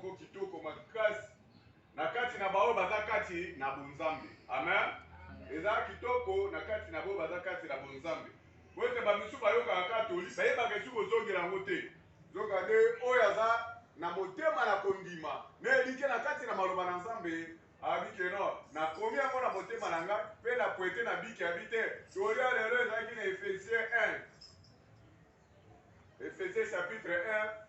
moko kitoko makasi na kati na bao baza kati na bonzambe. Amen. Eza kitoko na kati na bao baza kati na bonzambe. Kote ba misu bayoka katoli bayeba ke suko zongela ngote. Zoka de oyo aza na motema na kondima. Ne like na kati na maloba na Nzambe abike no na komi yango na motema na nga pe na poete na biki abite. Tolia lelo ezaki na Ephésiens 1. Ephésiens chapitre 1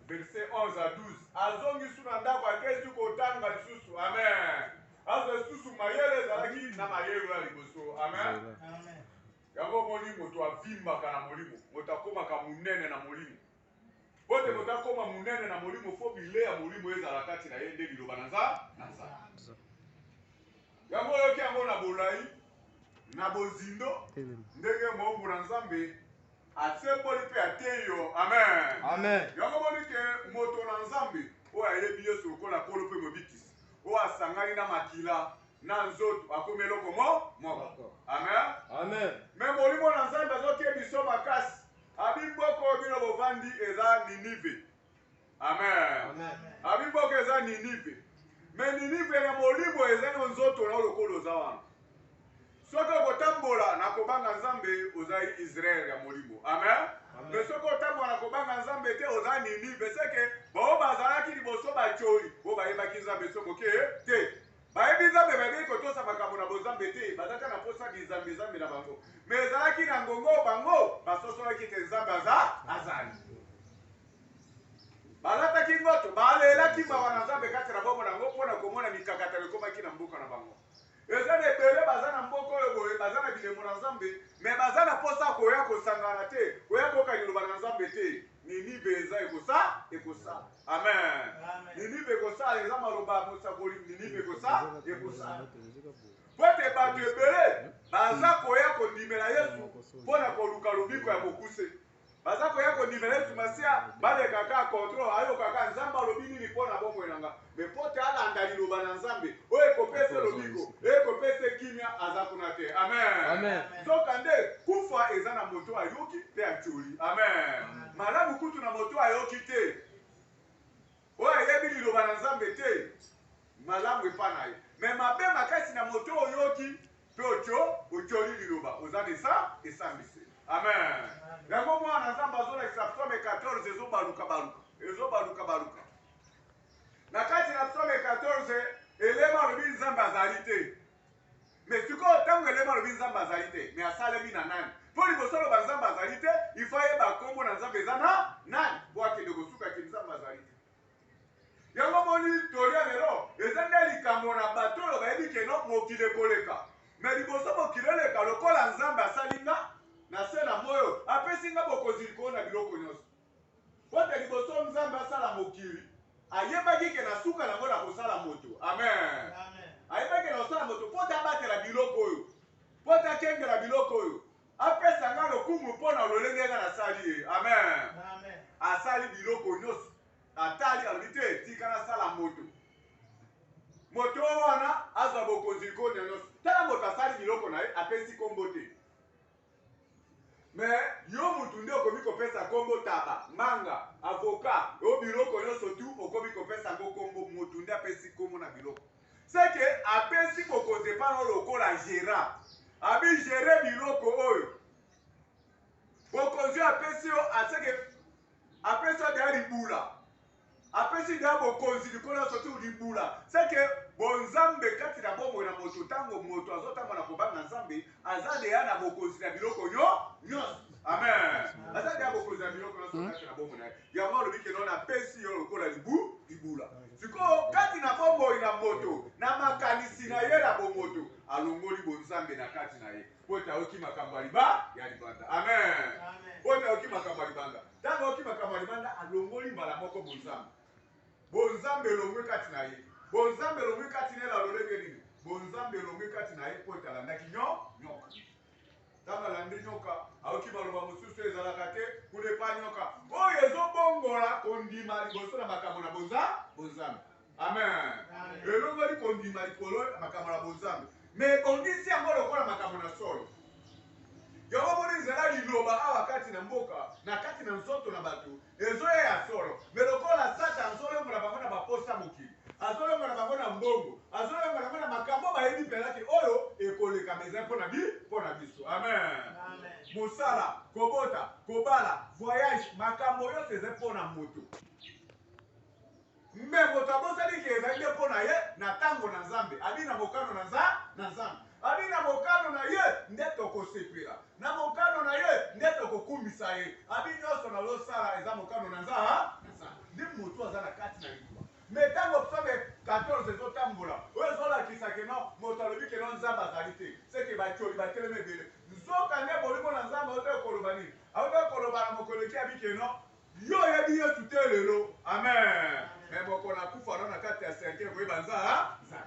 verset 11 à 12. Azongi suna ndako akesi kotanga lisusu. Amen. Azo susu mayele ezalaki na mayele ya liboso. Amen. Amen. Yango molimo to avimbaka na molimo. Moto akomaka munene na molimo. Bote moto akoma munene na molimo fo bilea molimo ezala kati na ye nde liloba na Nzambe. Yango yoki yango na bolai na bozindo ndenge mombu na Nzambe atsepoli pe ateyo. Amen. Amen. Yango bonike moto na Nzambe oyo ayebi Yesu lokola kolo pe mobikisi oyo asangani na makila na nzoto akomi eloko moko. Amen. Amen. Me molimo na Nzambe azotie biso makasi abimboko bino bovandi eza Ninive. Amen. Amen. Abimboko eza Ninive. Me Ninive na molimo eza na nzoto na lokolo za wana. Soki okotambola na kobanga Nzambe ozai Israel ya molimo. Amen. Me soki otambola na kobanga Nzambe te oza Ninive seke bao bazalaki liboso bacholi bo bayebaki Nzambe soki te. Bayebi Nzambe bayebi kotosa makambo na bozambe te bazaka na posa bizambe na bango. Me ezalaki na ngongo bango basosolaki te Nzambe azali. Balataki ngoto balelaki mawa na Nzambe kati na bombo na ngo mpona komona mikakatano ekomaki na mboka na bango. Eza na ebele baza na mboka oyo boye baza na bilemo na Nzambe me baza na posa koya kosangana te koya koyoka liloba na Nzambe te. Ninive eza ekosa. Amen. Ninive ekosa eza maloba mosakoli Ninive ekosa. Bote bato ebele baza koya kondimela Yesu mpona koluka lobiko ya bokuse. Baza koya kondimela Yesu Masia baleka ka control ayoka ka Nzambe alobi nini mpona bomoi nanga. Me pote alanda liloba na Nzambe oyo ekopesa lobiko ekopesa kimia aza kuna te. Amen. Amen. Zoka nde kufa eza na moto ayoki pe acholi. Amen. Malamu kutu na moto ayoki te oyo ayebi liloba na Nzambe te malamu epa na ye. Me mabe makasi na moto oyoki pe ocholi liloba oza esambise. Amen. Yango mwana Nzambe azolakisa Psaume 14 ezobaluka. Na kati na Psaume 14 elema alobi Nzambe azali te. Me sikoyo ntango elema alobi Nzambe azali te me asalemi na nani? Mpo liboso aloba Nzambe azali te ifo ayeba kombo na Nzambe eza na nani po akende kosukaki Nzambe azali te. Yango moni tolia lelo eza nde likambo na bato oyo bayebi keno mokili ekoleka. Me liboso mokili eleka lokola Nzambe asalinga na se na moyo apesi nga bokonzi likolo na biloko nyonso. Pote liboso Nzambe asala mokili ayebaki ke na suka nango na kosala moto. Amen. Ayebaki na kosala moto pote abatela biloko oyo pote akengela biloko oyo apesa nga lokumu mpona lolenge nga nasali ye. Amen. Asali biloko nyonso atali alobi te tika nasala moto. Moto wana azwa bokonzi likolo nyonso. Tala moto asali biloko na ye apesi kombo te. Me yo mutu nde okomi kopesa kombo taba, manga, avocat, o biloko nyonso tu okomi kopesa ngo kombo mutu nde apesi kombo na biloko. Seke apesi bokonzi epana lokola gérant. Abi géré biloko oyo. Bokonzi apesi yo aseke apesi yo deya libula. Apesi deya bokonzi likolo nyonso tu libula. Seke bonzambe kati na bomoi na moto ntango moto azotambola kobanga Nzambe aza deya na bokonzi na biloko nyonso. Amen. Aza deya bokonzi na biloko nyonso kati na bomoi na ye. Yango alobi keno napesi yo lokola libula. Sikoyo kati na bomoi na moto na makanisi na ye na bomoto alongoli bonzambe na kati na ye. Pote aoki makambo ya libanda. Amen. Pote aoki makambo ya libanda. Ntango aoki makambo ya libanda alongoli mbala moko bonzambe. Bonzambe elongwe kati na ye. Bonzambe elongwe kati na ye la lolenge nini? Bonzambe elongwe kati na ye pote alandaki nyoka. Ntango alandi nyoka aoki maloba mosusu ezalaka te kuna epa nyoka oyo ezobongola kondima liboso na makambo na bonzambe. Amen. Elongoli kondima likolo makambo na bonzambe. Me ebongisi yango lokola makambo na solo. Yango moni nzela liloba awa kati na mboka na kati na nzoto na bato ezoya ya solo. Me lokola Satan nzolo mona bango na baposa posa mokili azolongola bango na mbongo azolongola bango na makambo bayebi mpenza ke oyo ekoleka meza mpona biso amen mosala kobota kobala voyage makambo nyonso eza mpona moto me moto abosani ke ezali nde mpo na ye na ntango na nzambe abi na mokano na nzambe abi na mokano na ye nde tokosepela na mokano na ye nde tokokumisa ye abi nyonso nazosala eza mokano na nzambe ndi moto aza na kati na libuwa me ntango psome 14 ezotambola oyo ezolakisa keno moto alobi keno nzambe azali te seke batioli batelema ebele nzoka nde bolingo na nzambe aote koloba nini aote koloba na mokoleki abi keno yo oyebi yesu te lelo amen me mokolo akufa no na kati ya serke koyeba nzambe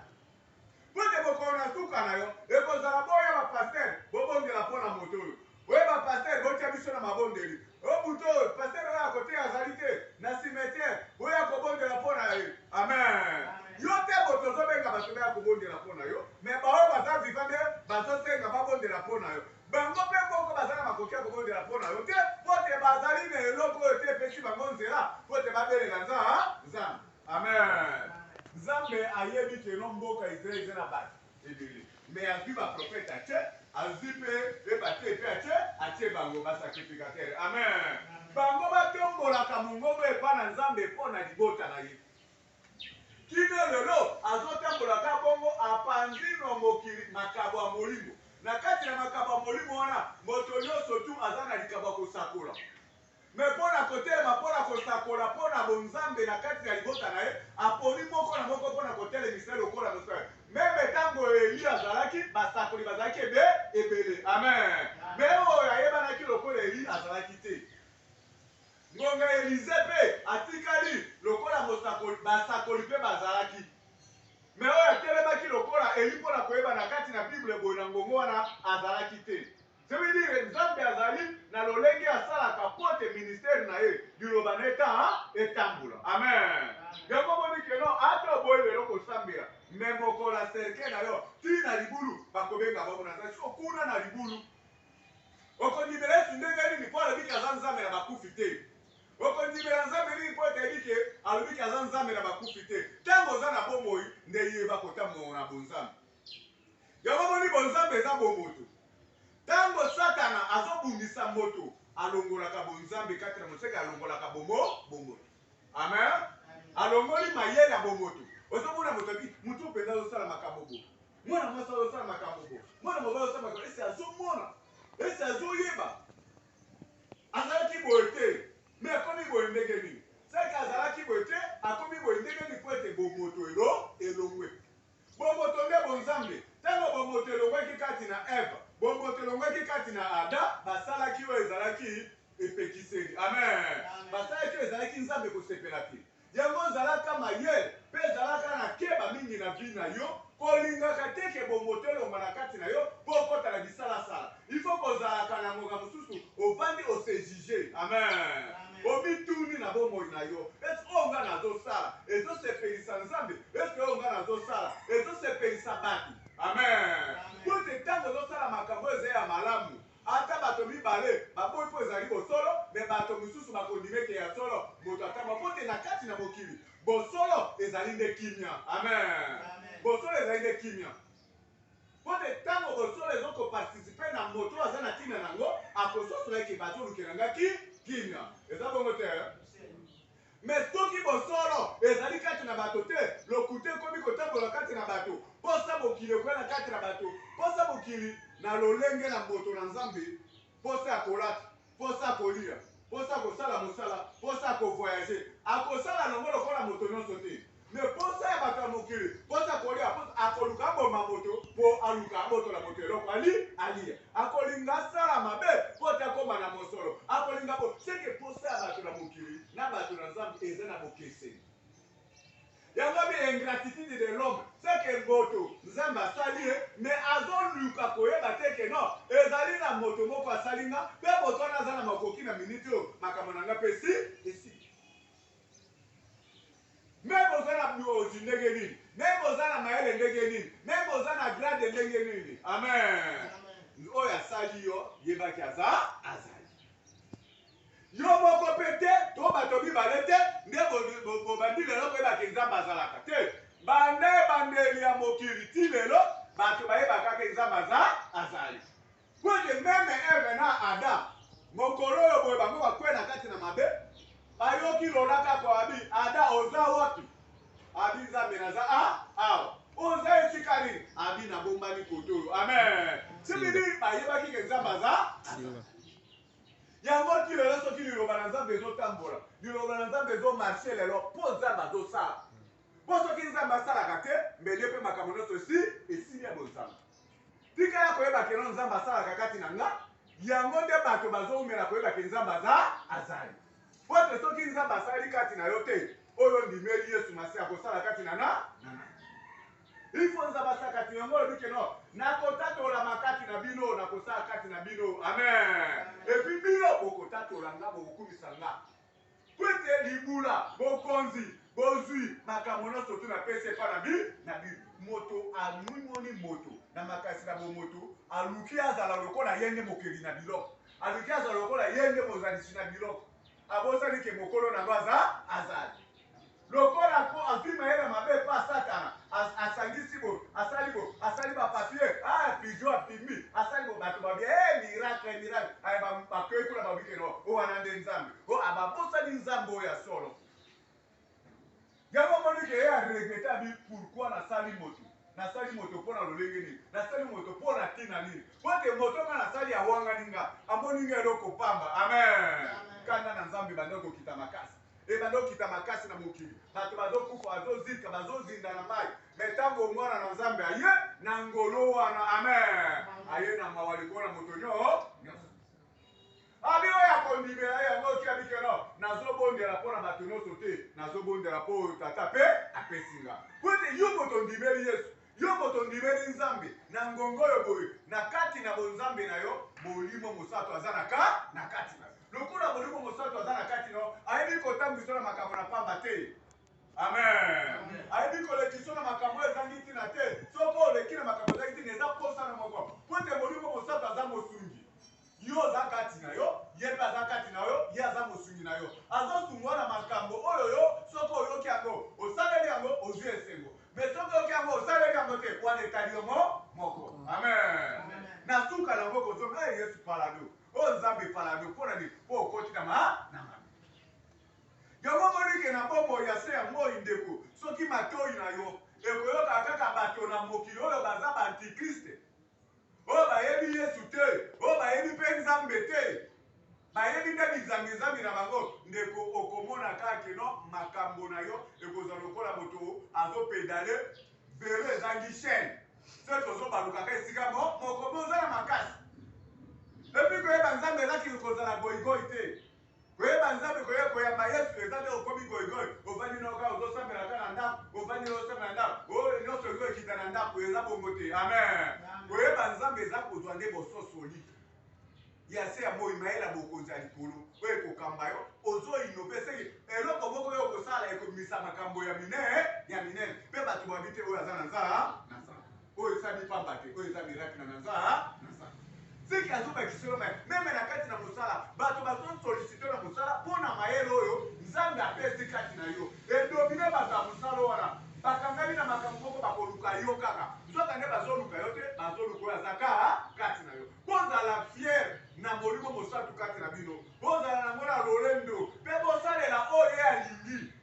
pote mokolo na suka na yo ekozala boya bapaster bobongela mpo na moto oyo oyeba paster botia biso na mabondeli obuto oyo paster oyo akote azali te na cimetière oyo akobondela mpo na ye amen yo te moto ozobenga bato be akobondela mpo na yo me baoyo baza viva nde bazosenga babondela mpo na yo bango mpe moko baza na makoki ya kobondela mpo na yo te po te bazali na eloko oyo te epesi bango nzela po te babelela nzambe amen nzambe ayebi keno mboka israel eza na bato ebele me azwi baprofete atie azwi mpe ebate epe atie bango basacrificatere amen bango batombolaka mongongo epa na nzambe mpo na libota na ye kino lelo azotambolaka bongo apanzi na mokili makambo ya molimo na kati na makambo ya molimo wana moto nyonso tu aza na likambo ya kosakola me mpo na kotelema mpo na kosakola mpo na bonzambe na kati ya libota na ye aponi moko na moko mpo na kotelemisa lokola mosala meme ntango eli azalaki basakoli bazalaki ebele amen me oyo ayebanaki lokola eli azalaki te ngonga elize mpe atikali lokola basakoli mpe bazalaki me oyo atelemaki lokola eli mpo na koyeba na kati na bible boye na ngongo wana azalaki te sebidire nzambe azali na lolenge asalaka pote ministere na ye liloba na etambola amen yango moni keno ata boye lelo kosambela me mokola serke na yo ti na libulu bakobenga bango na nzambe so kuna na libulu okondimela yesu ndenge nini mpo alobiki aza nzambe na bakufi te okondimela nzambe nini mpo etayebike alobiki aza nzambe na bakufi te ntango oza na bomoi nde yeba kotambola na bonzambe yango moni bonzambe eza bomoto ntango satana azobundisa moto alongolaka bonzambe kati na moseke alongolaka bomoto amen alongoli mayele ya bomoto ozomona moto abi motu mpenza azosala makambo bo mwana mwasi azosala makambo bo mwana mobali azosala makambo esi azomona esi azoyeba azalaki boye te me akomi boye ndenge nini seke azalaki boye te akomi boye ndenge nini po ete bomoto elongwe bomoto nde bonzambe ntango bomoto elongweki kati na eve bomoto elongweki kati na ada basalaki oyo ezalaki epekiseli amen basalaki oyo ezalaki nzambe kosepela te yango ozalaka mayele mpe ezalaka na keba mingi na vi na yo kolingaka teke bomoto elonga na kati na yo mpo okota na bisalasala ifo kozalaka na ngonga mosusu ovandi osejige amen omituni na bomoi na yo esi oyo nga nazosala ezosepelisa nzambe esi oyo nga nazosala ezosepelisa bato amen po te ntango ozosala makambo eza ya malamu ata bato mibale baboyi mpo ezali bosolo me bato mosusu bakondimeke ya solo moto atamba po te na kati na mokili bosolo ezali nde kimia amen bosolo ezali nde kimia po te ntango bosolo ezokoparticipe na moto aza na kimia nango akososola eke bato olukelanga kimia eza bongo te me soki bosolo ezali kati na bato te lokute ekomi kotambola kati na bato posa mokili ekoya na kati na bato posa mokili na lolenge na moto na nzambe posa ya kolata posa ya kolia posa ya kosala mosala posa ya kovoyage akosala nango lokola moto nyonso te me posa ya bato ya mokili posa ya kolia akoluka aboma moto mpo aluka abotola moto eloko alia akolinga asala mabe mpo te akoma na mosolo akolinga bo seke posa ya bato na mokili na bato na nzambe eza na bokeseni yango bi ingratitude de l'homme seke moto nzambe asali ye me azoluka koyeba teke no ezali na moto moko asali nga mpe moto wana aza na makoki na miniti oyo makambo na nga mpe esi meme oza na biozi ndenge nini meme oza na mayele ndenge nini meme oza na grade ndenge nini amen oyo asali yo yebaki azali yo moko mpe te to bato mibale te nde bobandi lelo koyeba ke nzambe azalaka te banda bandeli ya mokili ti lelo bato bayebaka ke nzambe azali kuete meme eve na adam mokolo oyo boye bango bakwe na kati na mabe bayoki lolaka kwa abi ada oza wapi abi nzambe naza awa oza esika nini abi nabombani koto amen sibidi bayebaki ke nzambe azali yango ti lelo soki liloba na nzambe ezotambola liloba na nzambe ezomarshe lelo mpo nzambe azosala mpo soki nzambe asalaka te mbele mpe makambo nyonso esili ya bonzambe tika ya koyeba keno nzambe asalaka kati na nga yango nde bato bazowumela koyeba ke nzambe azali po te soki nzambe asali kati na yo te oyo ndimeli yesu masi akosala kati na na ifo nzambe asala kati na yango olobi keno nakotatola kati na bino nakosala kati na bino amen epi bino bokotatola nga bokokumisa nga kwete libula bokonzi bozwi makambo nyonso tu napesi epa na bino moto amimoni moto na makasi na bomoto aluki azala lokola ye nde mokeli na biloko aluki azala lokola ye nde mozalisi na biloko abosani ke mokolo nango azali lokola ko azwi mayele mabe epa satana asangisi bo asali bapapie pigeon apimi asali bo bato babie miracle bakei kuna babikeno o wana nde nzambe o ababosani nzambe oyo ya solo yango moni ke ye aregrete abi pourkui nasali moto mpo na lolenge nini nasali moto mpo na ntina nini po te moto nga nasali awangani nga amoni nga eloko pamba amen kanda na nzambe ebanda kokita makasi ebanda kokita makasi na mokili bato bazokufa bazozika bazozinda na mai me ntango mwana na nzambe aye na ngolo wana amen aye na mawa likolo na moto nyonso abi oyo akondimela yango oki abikeno nazobondela mpo na bato nyonso te nazobondela mpo oyo tata mpe apesinga kwete yo moto ondimeli yesu yo moto ondimeli nzambe na ngongo oyo boye na kati na bonzambe na yo molimo mosato aza na kati na yo lokola molimo mosato aza na kati na yo ayebi kotambwisa na makambo na pamba te amen ayebi kolekisa na makambo ezangi ntina te soko oleki na makambo ezangi ntina eza posa na moko kwete molimo mosato aza mosungi yo aza kati na yo ye mpe aza kati na yo ye aza mosungi na yo azosungwa na makambo oyo yo soki oyoki yango osaleli yango ozwi esengo me soki oyoki yango osaleli yango te wana etali yo moko amen na suka nango kozonga yesu palado oyo nzambe palado mpo na nini mpo okoti na mabe yango monike na bomoi ya se ya moi ndeko soki matoi na yo ekoyoka kaka bato na mokili oyo baza baantikriste oyo bayebi yesu te oyo bayebi mpe nzambe te bayebi nde bizambi na bango ndeko okomona kaka keno makambo na yo ekozala lokola moto azopedale velo ezangi chaine soki tozobalukaka esika moko boza na makasi epi koyeba nzambe ezaki kozala goigoi te koyeba nzambe koyamba yesu eza nde okomi goigoi ovandi noka ozosambelaka na ndako ovandi ozosambela na ndako oyo nyonso eko ekita na ndako eza bongo te amen koyeba nzambe eza kozwa nde bososoli ya se ya moi mayela bokonzi ya likolo oyo ekokamba yo ozoinove seki eloko moko oyo okosala ekomisa makambo ya minene mpe bato babi te oyo aza na nzala oyo esali pamba te oyo eza miracle na nzala seki azobakiselo meme na kati na mosala bato bazosolisite na mosala mpo na mayele oyo nzambe apesi kati na yo edomine bato ya mosala wana bakangami na makambo moko bakoluka yo kaka nzoka nde bazoluka yo te bazoluka oyo aza kati na yo bozala fiere na molimo mosantu kati na bino bozala nango na lolendo mpe bosalela oyo ye alingi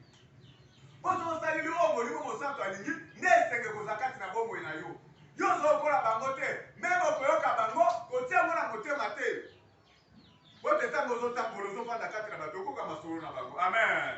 bozosaleli oyo molimo mosantu alingi nde esenge kozala kati na bomoi na yo yo ozokola bango te meme okoyoka bango kotia yango na motema te bote ntango ozotambola ozofanda kati na bato okoka masolo na bango amen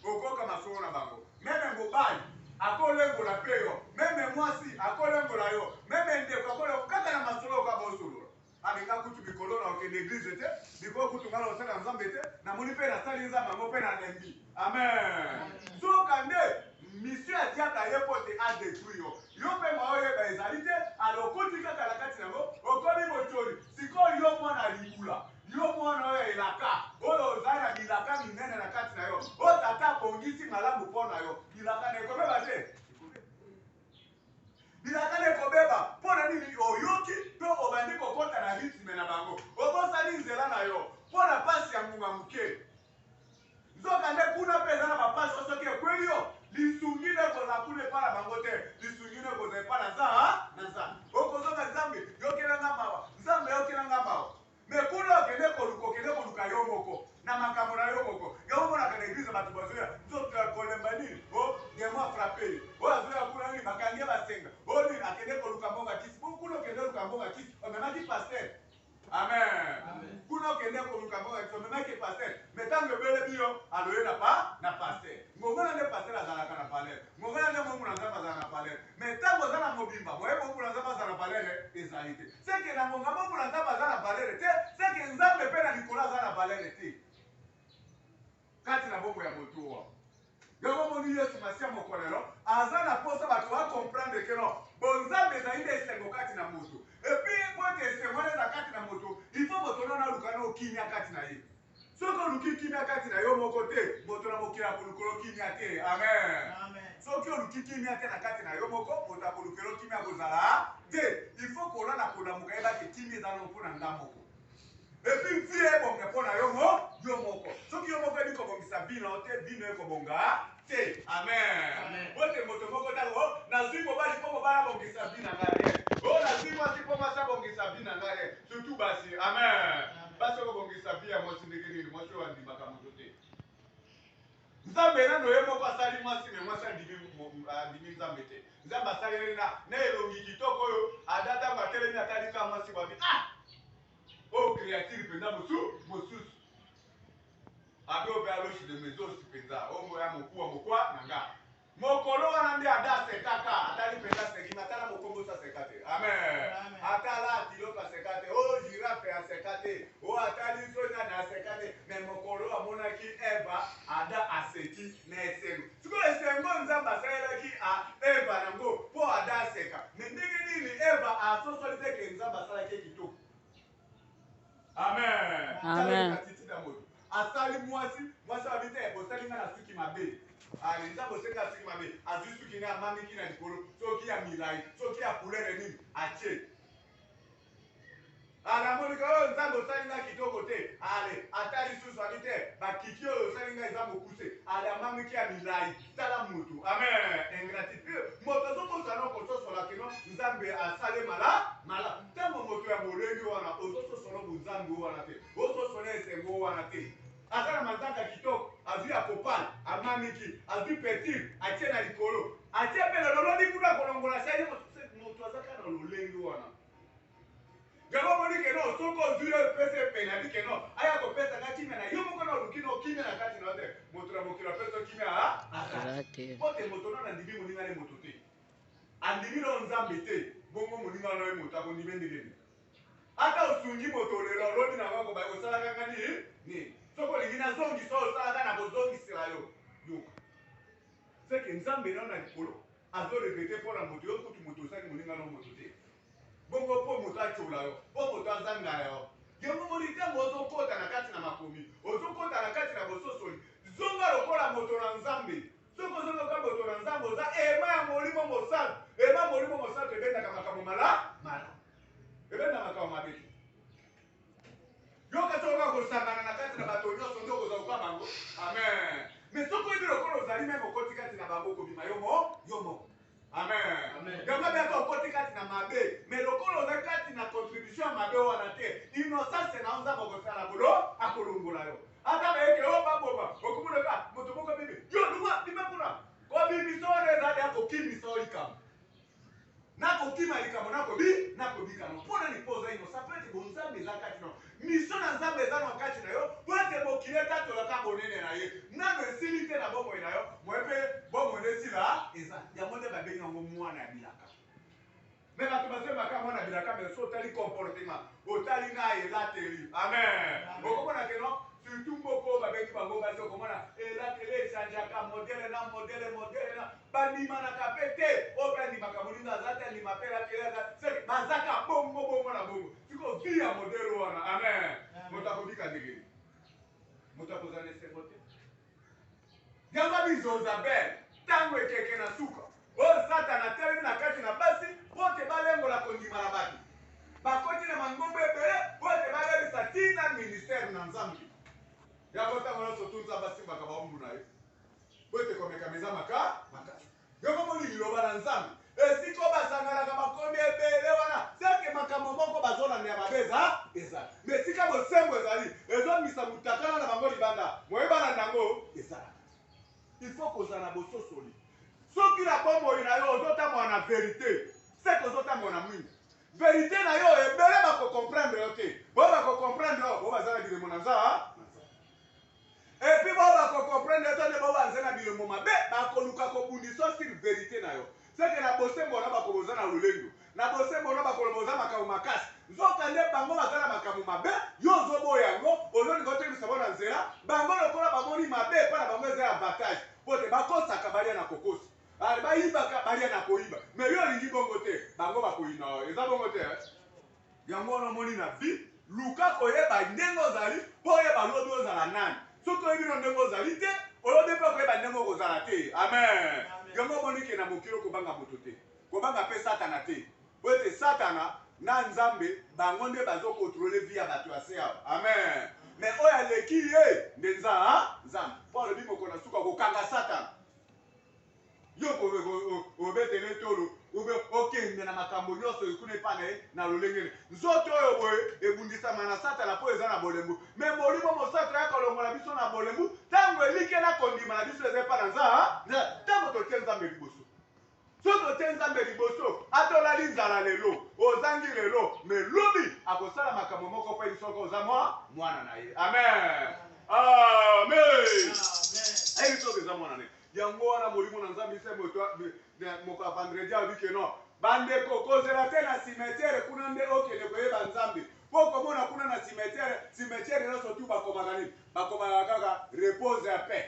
okoka masolo na bango meme mobali akolengola mpe yo meme mwasi akolengola yo meme ndeko akolengola kaka na masolo oka bosolola alinga kutu bikolo na okende eglize te bikolo kutu nga na osala ya nzambe te namoni mpe nasali nzambe yango mpe na lembi amen soka nde misio ya diable aye po te adetruire yo mpe mwa oyeba ezali te alokoti kaka na kati nango okomi motoli sikoyo yo mwana libula yo mwana oyo elaka oyo ozali na bilaka minene na kati na yo oyo tata abongisi malamu mpo na yo bilaka na ekobeba te bilaka na ekobeba mpo na nini oyoki mpe obandi kokota na ritme na bango obosali nzela na yo mpo na pasi ya ngunga moke nzoka nde kuna mpe eza na pe oyo azoya kuna nini bakangi basenga oyo nini akende koluka mbongo kisi kuna okende koluka mbongo kisi omemaki paster amen kuna okende koluka mbongo kisi omemaki paster me ntango ebele biyo aloye na paster ngongona nde paster azalaka na palere ngongona nde mongu na nzambe azala na palere me ntango oza na mobimba moye mongu na nzambe aza na palere ezali te seke na ngonga mongu na nzambe aza na palere te seke nzambe mpe na likolo aza na palere te kati na bongo ya motu wa yango moni yesu masiya mokolelo aza na posa bato bakomprendre ke no bonzambe ezali nde esengo kati na motu epui po ete esengo wana eza kati na motu ifo moto nona aluka na okimia kati na ye soki oluki kimia kati na yo moko te moto na mokili akolukela okimia te amen soki oluki kimia te na kati na yo moko moto akolukela okimia kozala te ifo kolanda kolamuka yebaki kimia eza no mpona nga moko epi vie ebonge mpona yo moko soki yo moko ebi kobongisa bino te bino ekobonga te amen ote moto moko ntango nazwi mobali mpo mobali abongisa bino ngai o nazwi mwasi mpo mwasi abongisa bino ngai surtout basi amen basi okobongisa bi ya mwasi ndenge nini mwasi oyo andimaka moto te nzambe nano ye moko asali mwasi me mwasi andimi nzambe te nzambe asali na elongi kitoko oyo ada ntango atelemi atalika mwasi babi o créature mpenza mosusu abe obe aloshi de mezosi mpenza oyo ya mokwa na nga mokolo wana nde ada asekaka atali mpenza sekima atala mokomboso aseka te amen atala atiloka aseka te o girafe aseka te o atali sonyani aseka te me mokolo amonaki eva ada aseki na esengo sikoyo esengo nzambe asalelaki eva nango mpo ada aseka me ndenge nini eva asosoli te ke nzambe asalaki kitoko amen asali mwasi abi te bosali nga na suki mabe nzambe osenga suki mabe azwi suki nga amamiki na likolo soki ya milai soki ya couleur nini atie alamonika oyo nzambe osali nga kitoko te ata lisusu abi te bakiki oyo osali nga eza mokuse amamiki ya milai tala motu amen ingratitude moto azokosana kososola kino nzambe asale mala ntango moto ya molenge wana ozososola bonzambe wana te ozososola esengo wana te aza na manzaka kitoko azwi ya kopala amamiki azwi petire atie na likolo atie mpe na loloni kuna kolongola sai moto aza kaka na lolenge wana yango moni keno soko ozwi yo epesa epene abi keno aya kopesanga kimia na yo moko na oluki na okimia na kati na te moto na mokili apesa okimia po te moto nano andimi moninga ne moto te andimi no nzambe te bongo moninga no ye moto akondimi ndenge ata osungi moto lelo oloni na ngako ba osalaka nga nini soko olingi nazongisa oyo osalaka na kozongisela yo yoka seke nzambe nano na likolo azoregrete mpona moto yo kutu moto osali moninga no moto te bongo mpo moto atyola yo mpo moto azanga yo yango moni ntango ozokota na kati na makomi ozokota na kati na bososoli zonga lokola moto na nzambe soki ozongoka moto na nzambe oza ema ya molimo mosantu ema molimo mosantu ebendaka makambo mala ebenda makambo mabe te yoka soka kosangana na kati na bato nyonso nde okozauka bango amen me soki oyebi lokola ozali meme okoti kati na bango okobima yo moko amen yango mpe ata okoti kati na mabe me lokola oza kati na contribution ya mabe wana te innocence na nzambe okosala bolo akolongola yo ata bayeke o baboma okomonaka moto moko bibi yo luma bima kuna kobimisa wana ezali akokimisa o likambo nakokima likambo nakobikano mpona lipo oza inosa mpo ete bonzambe eza kati no miso na nzambe eza na kati na yo mpo ete mokili etatolaka bonene na ye nano esili te na bomoi na yo moye mpe bomoi nesila eza yango nde babengi yango mwana ya bilaka me bato bazwemaka mwana ya bilaka me so otali comportement otali na elateli amen okomona keno surtout moko babengi bango basi okomona elateli esanjaka modele na bandimanaka mpe te oyo mpe andimaka moninga aza te andima mpe elateli aza bazaka bongo na bongo siko vi ya modele wana amen moto akobika ndenge moto akozala na esengo te yango bizozabele ntango ekeke na suka oyo satana atelemi na kati na basi mpo te balengola kondima na bato bakoti na mangombo ebele mpo te balebisa ntina ministere na nzambe yango ntango nyonso tu nzambe asimbaka baumbu na ye po ete komekama eza makasi yango moni liloba na nzambe esika oyo basanganaka makomi ebele wana seke makambo moko bazolanda ya mabe eza me esika bosembo ezali ezomisa mutakana na bango libanda moye balanda yango ezalaka il faut kozala na bososoli soki na ozotanga na vérité. C'est que ozotanga na mwinda. Vérité na yo ebele bako comprendre yo te. Bo bako comprendre yo, bo bazala bilemo na nza. Et puis bo bako comprendre yo te bo bazala bilemo mabe, bako luka ko bundisa sur vérité na yo. C'est que na bosembo na bako bozana lolendo. Na bosembo na bako bozana makamu makasi. Nzoka nde bango bazala makamu mabe, yo zobo yango, ozoni kote bisabo na nzela, bango lokola bamoni mabe pa na bango eza avantage. Pote bakosaka balia na kokosi. Bayibaka balia na koyiba. Mais yo lingi bongo te, bango bakoyina eza bongo te. Yango na moni na vie, luka koyeba ndenge ozali, po yeba lobi ozala nani. Soki oyebi no ndenge ozali te, olobi pe koyeba ndenge ozala te. Amen. Yango moni ke na mokilo kobanga moto te. Kobanga pe satana te. Po ete satana na nzambe bango nde bazo contrôler vie ya bato ya se. Amen. Mais oyo aleki ye nde nzambe. Po alobi moko na suka kokanga satana. Yo obetele tolo okende na makambo nyonso ekuna epa na lolenge nzoto oyo boye ebundisama na satana po eza na bolembu me molimo mosatana ya kolongola biso na bolembu ntango elike na kondima na biso eza epa na ntango totie nzambe liboso so totie nzambe liboso atolali nzala lelo ozangi lelo me lobi akosala makambo moko mpo elisoko oza mwana na ye. Amen. Amen. Elisoko eza mwana na ye. Yango wana molimo na nzambe se moko ya vendredi abike no bandeko kozela te na cimetière kuna nde okende koyeba nzambe po komona kuna na cimetière nyonso tu bakomaka nini bakomaka kaka repose ya paix.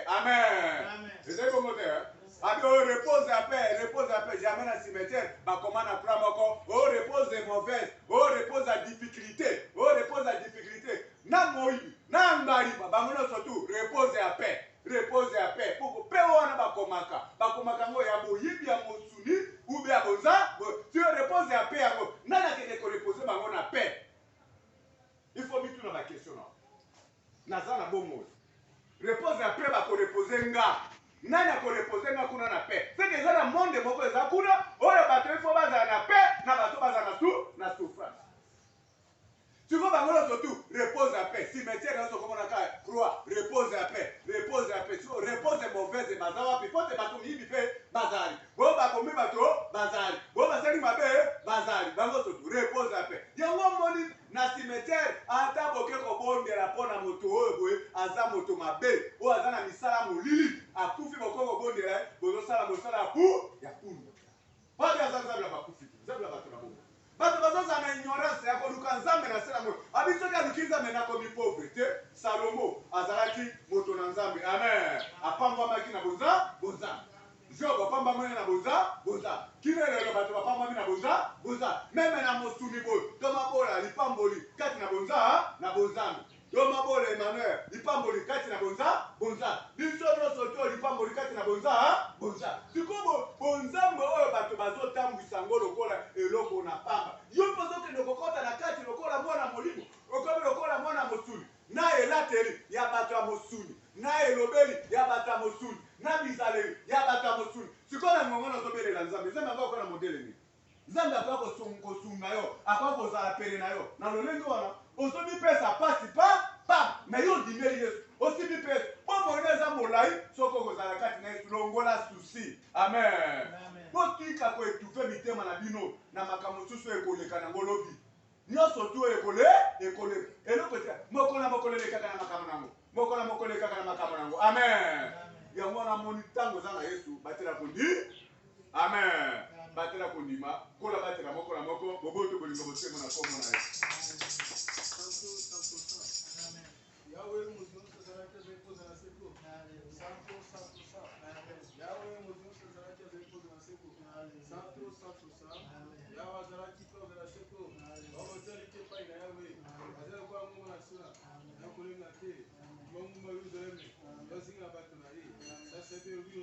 Amen. Ezali bongo te abi oyo repose ya paix jamais na cimetière bakoma na plan moko oyo repose mauvaise oyo repose ya difficulté na moyibi na ngaliba bango nyonso tu repose ya paix poko pe wana bakomaka ngo ya boyibi ya mosuni ube ya bonza si repose ya paix yango nani akende korepose bango na paix. Il faut bituna bakestion naza na bongo repose ya paix bakorepose nga nani akorepose nga kuna na paix seke eza na monde moko eza kuna oyo bato ifo bazala na paix na bato bazala na souffrance. Tu vois, surtout, repose à paix. Cimetière, on comme on a croix, repose à paix. Repose mauvaise et bazar. Puis, quand tu vas tomber, tu fais bazar. Bon, bah, comme bateau, bazar. Bon, bah, c'est ma paix, bazar. Bango surtout, repose à paix. Il y a un moment, na cimetière, en tant que bon, de la bonne moto, aza moto ma bé, ou aza na misala molili, a koufi moko bon de la, bozo sala mosala pou, ya pou. Pas de aza la bakoufi, zabla bato na bongo. Bato bazoza na ignorance ya koluka nzambe na sela moto abisoki aluki nzambe na komi pauvreté. Salomo azalaki moto na nzambe. Amen. Apambwamaki na bonza Job apambwamaki na bonza kino lelo bato bapambwami na bonza meme na mosuni boyo tomabola lipamboli kati na bonzambe tomabola Emmanuel lipamboli kati na bonza biso nyonso to lipamboli kati na bonza sikoyo bonzambe oyo bato bazotambwisa ngo lokola eloko na pamba yo mpo ozokende kokota na kati lokola mwana molimo okomi lokola mwana mosuni na elateli ya bato ya mosuni na elobeli ya bato ya mosuni na bizaleli ya bato ya mosuni sikoyo na ngongo nazobelela nzambe akoka na modele nini nzambe akoka kosunga yo akoka kozala pene na yo na lolenge wana ozobipesa pasi pa me yo ondimeli yesu osibipesa po molimo eza molai soki okozala kati na yesu longola susi. Amen. Po tika koetufe mitema na bino na makambo mosusu ekoleka nango lobi nyonso tu eloko te moko na moko elekaka na makambo nango. Amen. Yango wana moni ntango eza na yesu batela kondi. Amen. Batela kondima kola batela moko na moko boboto bolingo bosemo na kombo na yesu. Yahweh muzimu sazalaka zepoza na seko. Santo. Yahweh muzimu sazalaka zepoza na seko. Santo. Yahweh azalaki toza na seko. Bamoteli ke pai na Yahweh. Azala kwa mungu na sura. Na kulenga te. Mungu Yerusalemu. Yosinga bato na ye. Sasa te obi